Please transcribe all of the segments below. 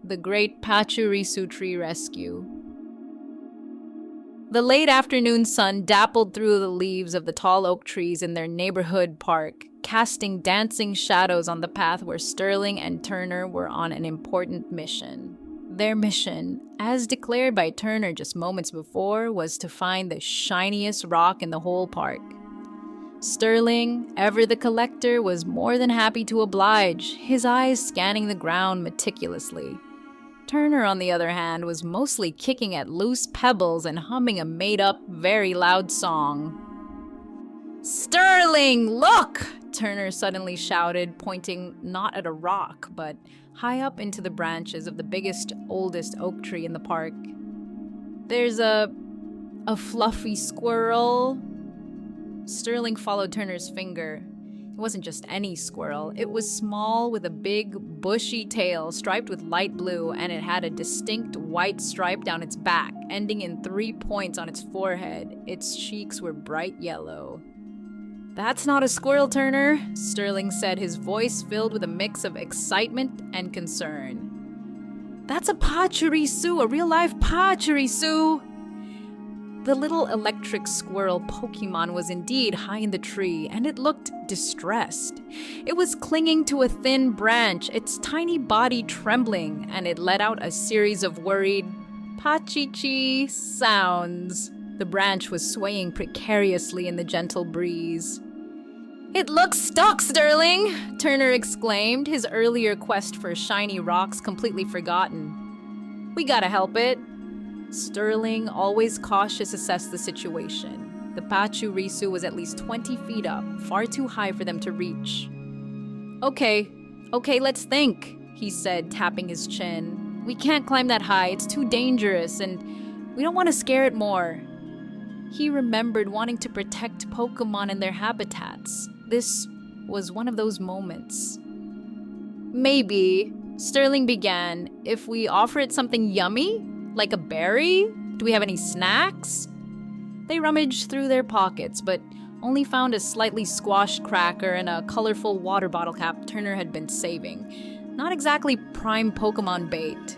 the Great Pachirisu Tree Rescue. The late afternoon sun dappled through the leaves of the tall oak trees in their neighborhood park, casting dancing shadows on the path where Sterling and Turner were on an important mission. Their mission, as declared by Turner just moments before, was to find the shiniest rock in the whole park. Sterling, ever the collector, was more than happy to oblige, his eyes scanning the ground meticulously. Turner, on the other hand, was mostly kicking at loose pebbles and humming a made-up, very loud song. "Sterling, look!" Turner suddenly shouted, pointing not at a rock, but high up into the branches of the biggest, oldest oak tree in the park. "There's a fluffy squirrel." Sterling followed Turner's finger. It wasn't just any squirrel. It was small with a big, bushy tail striped with light blue, and it had a distinct white stripe down its back, ending in 3 points on its forehead. Its cheeks were bright yellow. "That's not a squirrel, Turner," Sterling said, his voice filled with a mix of excitement and concern. "That's a Pachirisu, a real-life Pachirisu!" The little electric squirrel Pokémon was indeed high in the tree, and it looked distressed. It was clinging to a thin branch, its tiny body trembling, and it let out a series of worried pachichi sounds. The branch was swaying precariously in the gentle breeze. "It looks stuck, Sterling!" Turner exclaimed, his earlier quest for shiny rocks completely forgotten. "We gotta help it." Sterling, always cautious, assessed the situation. The Pachirisu was at least 20 feet up, far too high for them to reach. Okay, let's think," he said, tapping his chin. "We can't climb that high, it's too dangerous, and we don't want to scare it more." He remembered wanting to protect Pokémon and their habitats. This was one of those moments. "Maybe," Sterling began, "if we offer it something yummy? Like a berry? Do we have any snacks?" They rummaged through their pockets, but only found a slightly squashed cracker and a colorful water bottle cap Turner had been saving. Not exactly prime Pokémon bait.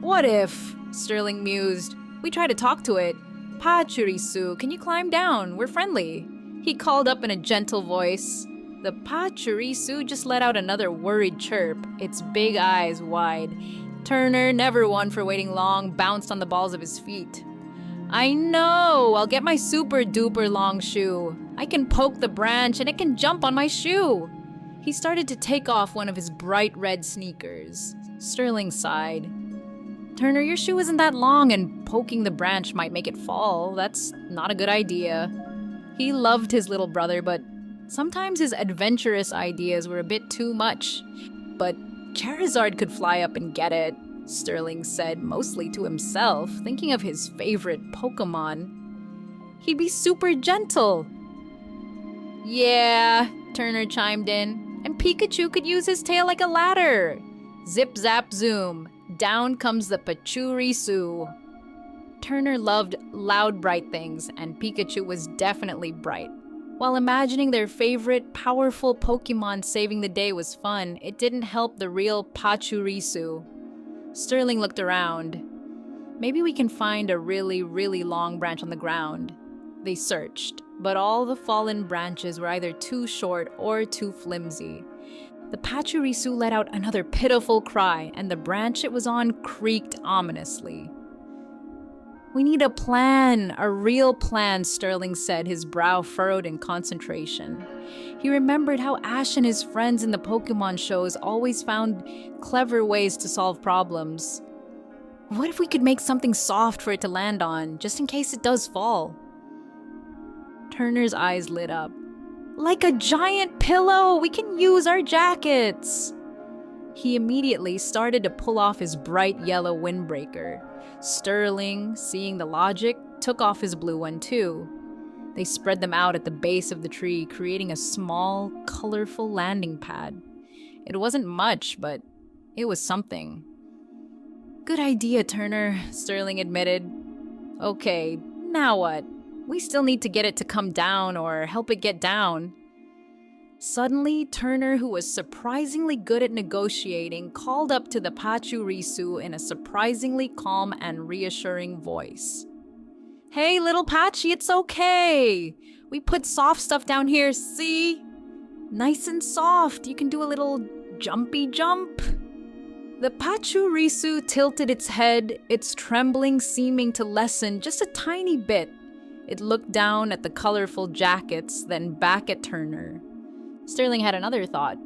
"What if," Sterling mused, "we try to talk to it? Pachirisu, can you climb down? We're friendly." He called up in a gentle voice. The Pachirisu just let out another worried chirp, its big eyes wide. Turner, never one for waiting long, bounced on the balls of his feet. "I know! I'll get my super duper long shoe. I can poke the branch and it can jump on my shoe." He started to take off one of his bright red sneakers. Sterling sighed. "Turner, your shoe isn't that long and poking the branch might make it fall. That's not a good idea." He loved his little brother, but sometimes his adventurous ideas were a bit too much. "But Charizard could fly up and get it," Sterling said, mostly to himself, thinking of his favorite Pokémon. "He'd be super gentle." "Yeah," Turner chimed in, "and Pikachu could use his tail like a ladder." Zip zap zoom, down comes the Pachirisu. Turner loved loud, bright things, and Pikachu was definitely bright. While imagining their favorite, powerful Pokémon saving the day was fun, it didn't help the real Pachirisu. Sterling looked around. "Maybe we can find a really, really long branch on the ground." They searched, but all the fallen branches were either too short or too flimsy. The Pachirisu let out another pitiful cry, and the branch it was on creaked ominously. "We need a plan, a real plan," Sterling said, his brow furrowed in concentration. He remembered how Ash and his friends in the Pokémon shows always found clever ways to solve problems. "What if we could make something soft for it to land on, just in case it does fall?" Turner's eyes lit up. "Like a giant pillow! We can use our jackets!" He immediately started to pull off his bright yellow windbreaker. Sterling, seeing the logic, took off his blue one too. They spread them out at the base of the tree, creating a small, colorful landing pad. It wasn't much, but it was something. "Good idea, Turner," Sterling admitted. "Okay, now what? We still need to get it to come down or help it get down." Suddenly, Turner, who was surprisingly good at negotiating, called up to the Pachirisu in a surprisingly calm and reassuring voice. "Hey, little Patchy, it's okay. We put soft stuff down here, see? Nice and soft. You can do a little jumpy jump." The Pachirisu tilted its head, its trembling seeming to lessen just a tiny bit. It looked down at the colorful jackets, then back at Turner. Sterling had another thought.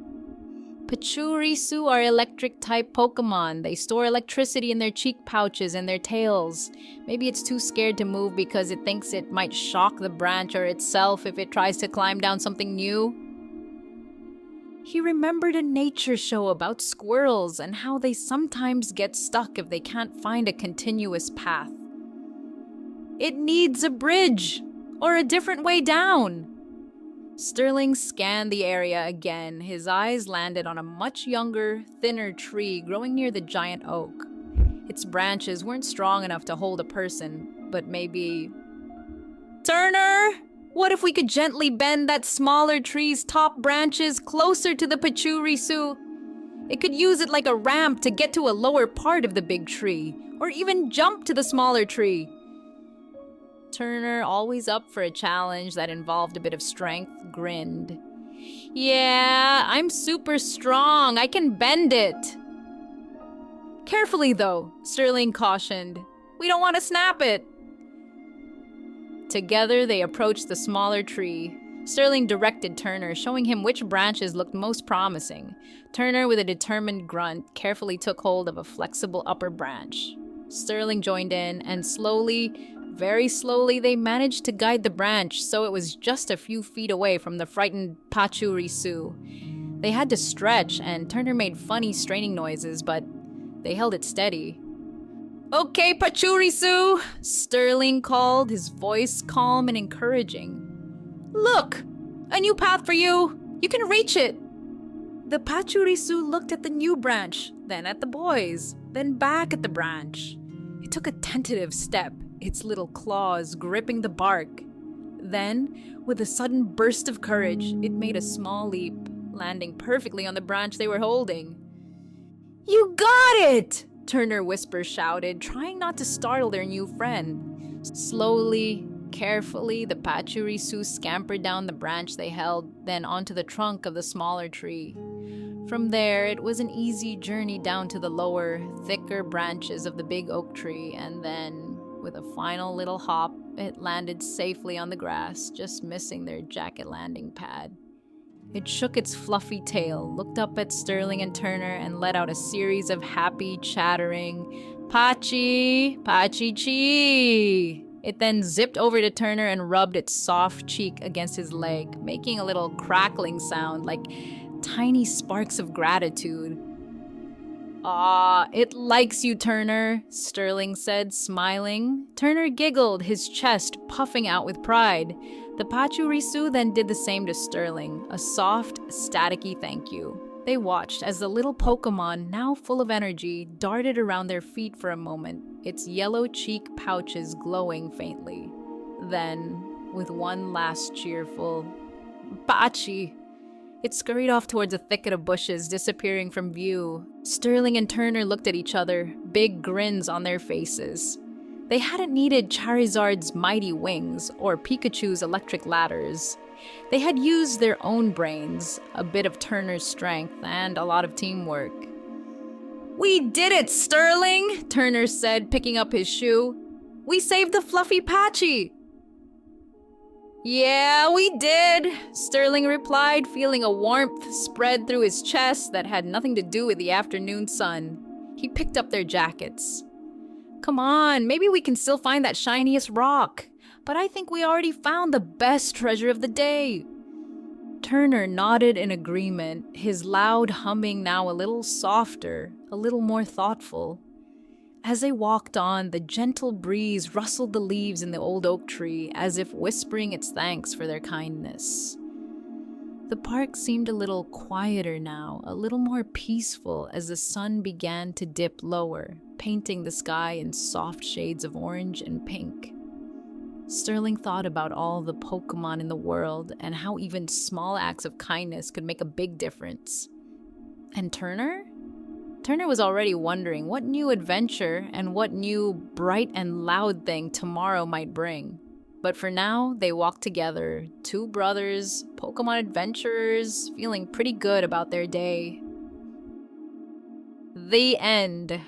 Pachirisu are electric-type Pokémon. They store electricity in their cheek pouches and their tails. Maybe it's too scared to move because it thinks it might shock the branch or itself if it tries to climb down something new. He remembered a nature show about squirrels and how they sometimes get stuck if they can't find a continuous path. It needs a bridge or a different way down. Sterling scanned the area again. His eyes landed on a much younger, thinner tree growing near the giant oak. Its branches weren't strong enough to hold a person, but maybe... Turner! What if we could gently bend that smaller tree's top branches closer to the Pachirisu? It could use it like a ramp to get to a lower part of the big tree, or even jump to the smaller tree. Turner, always up for a challenge that involved a bit of strength, grinned. "Yeah, I'm super strong. I can bend it." "Carefully, though," Sterling cautioned. "We don't want to snap it." Together, they approached the smaller tree. Sterling directed Turner, showing him which branches looked most promising. Turner, with a determined grunt, carefully took hold of a flexible upper branch. Sterling joined in, and slowly, very slowly, they managed to guide the branch so it was just a few feet away from the frightened Pachirisu. They had to stretch, and Turner made funny straining noises, but they held it steady. "Okay, Pachirisu," Sterling called, his voice calm and encouraging. "Look! A new path for you! You can reach it!" The Pachirisu looked at the new branch, then at the boys, then back at the branch. It took a tentative step, its little claws gripping the bark. Then, with a sudden burst of courage, it made a small leap, landing perfectly on the branch they were holding. "You got it!" Turner Whisper shouted, trying not to startle their new friend. Slowly, carefully, the Pachirisu scampered down the branch they held, then onto the trunk of the smaller tree. From there, it was an easy journey down to the lower, thicker branches of the big oak tree, and then, with a final little hop, it landed safely on the grass, just missing their jacket landing pad. It shook its fluffy tail, looked up at Sterling and Turner, and let out a series of happy, chattering, "Pachi! Pachi-chi!" It then zipped over to Turner and rubbed its soft cheek against his leg, making a little crackling sound like tiny sparks of gratitude. "Aw, it likes you, Turner," Sterling said, smiling. Turner giggled, his chest puffing out with pride. The Pachirisu then did the same to Sterling, a soft, staticky thank you. They watched as the little Pokémon, now full of energy, darted around their feet for a moment, its yellow cheek pouches glowing faintly. Then, with one last cheerful "Pachi!" it scurried off towards a thicket of bushes, disappearing from view. Sterling and Turner looked at each other, big grins on their faces. They hadn't needed Charizard's mighty wings or Pikachu's electric ladders. They had used their own brains, a bit of Turner's strength, and a lot of teamwork. "We did it, Sterling!" Turner said, picking up his shoe. "We saved the fluffy Patchy!" "Yeah, we did," Sterling replied, feeling a warmth spread through his chest that had nothing to do with the afternoon sun. He picked up their jackets. "Come on, maybe we can still find that shiniest rock. But I think we already found the best treasure of the day." Turner nodded in agreement, his loud humming now a little softer, a little more thoughtful. As they walked on, the gentle breeze rustled the leaves in the old oak tree, as if whispering its thanks for their kindness. The park seemed a little quieter now, a little more peaceful as the sun began to dip lower, painting the sky in soft shades of orange and pink. Sterling thought about all the Pokémon in the world and how even small acts of kindness could make a big difference. And Turner? Turner was already wondering what new adventure and what new bright and loud thing tomorrow might bring. But for now, they walked together, two brothers, Pokémon adventurers, feeling pretty good about their day. The end.